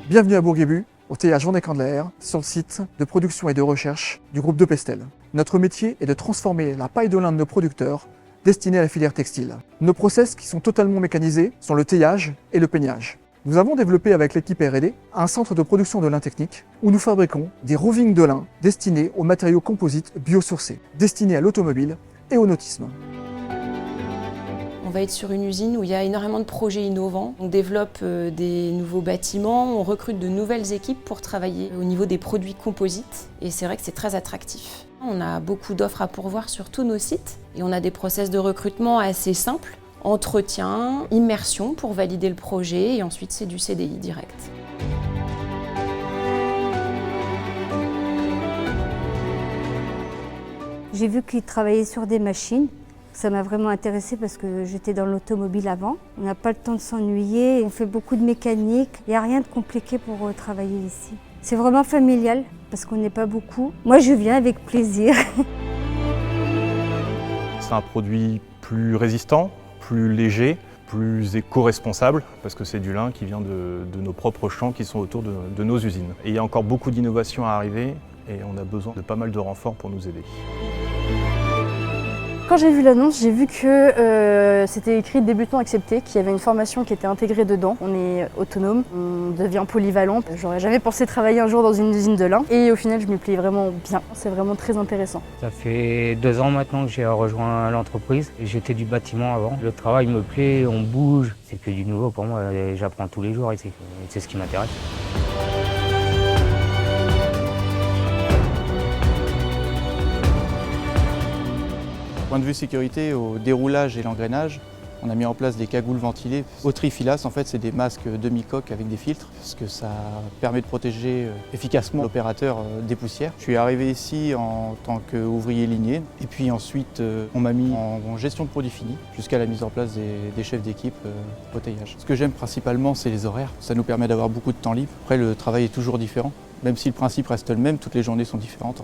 Bienvenue à Bourguébu, au théâtre Jean Descandelaires, sur le site de production et de recherche du groupe de Pestel. Notre métier est de transformer la paille de lin de nos producteurs destinée à la filière textile. Nos process qui sont totalement mécanisés sont le taillage et le peignage. Nous avons développé avec l'équipe R&D un centre de production de lin technique où nous fabriquons des rovings de lin destinés aux matériaux composites biosourcés, destinés à l'automobile et au nautisme. On va être sur une usine où il y a énormément de projets innovants. On développe des nouveaux bâtiments, on recrute de nouvelles équipes pour travailler au niveau des produits composites. Et c'est vrai que c'est très attractif. On a beaucoup d'offres à pourvoir sur tous nos sites et on a des process de recrutement assez simples. Entretien, immersion pour valider le projet et ensuite c'est du CDI direct. J'ai vu qu'ils travaillaient sur des machines. Ça m'a vraiment intéressée parce que j'étais dans l'automobile avant. On n'a pas le temps de s'ennuyer, on fait beaucoup de mécanique. Il n'y a rien de compliqué pour travailler ici. C'est vraiment familial parce qu'on n'est pas beaucoup. Moi, je viens avec plaisir. C'est un produit plus résistant, plus léger, plus éco-responsable parce que c'est du lin qui vient de nos propres champs qui sont autour de nos usines. Et il y a encore beaucoup d'innovations à arriver et on a besoin de pas mal de renforts pour nous aider. Quand j'ai vu l'annonce, j'ai vu que c'était écrit débutant accepté, qu'il y avait une formation qui était intégrée dedans. On est autonome, on devient polyvalent. J'aurais jamais pensé travailler un jour dans une usine de lin et au final je m'y plais vraiment bien. C'est vraiment très intéressant. Ça fait 2 ans maintenant que j'ai rejoint l'entreprise. J'étais du bâtiment avant. Le travail me plaît, on bouge. C'est que du nouveau pour moi, j'apprends tous les jours et c'est ce qui m'intéresse. Point de vue sécurité, au déroulage et l'engrenage, on a mis en place des cagoules ventilées. Au trifilas, en fait, c'est des masques demi-coque avec des filtres, parce que ça permet de protéger efficacement l'opérateur des poussières. Je suis arrivé ici en tant qu'ouvrier ligné, et puis ensuite on m'a mis en gestion de produits finis, jusqu'à la mise en place des chefs d'équipe au taillage. Ce que j'aime principalement, c'est les horaires. Ça nous permet d'avoir beaucoup de temps libre. Après, le travail est toujours différent. Même si le principe reste le même, toutes les journées sont différentes.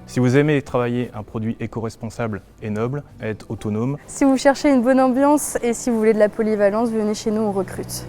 Si vous aimez travailler un produit éco-responsable et noble, être autonome. Si vous cherchez une bonne ambiance et si vous voulez de la polyvalence, venez chez nous, on recrute.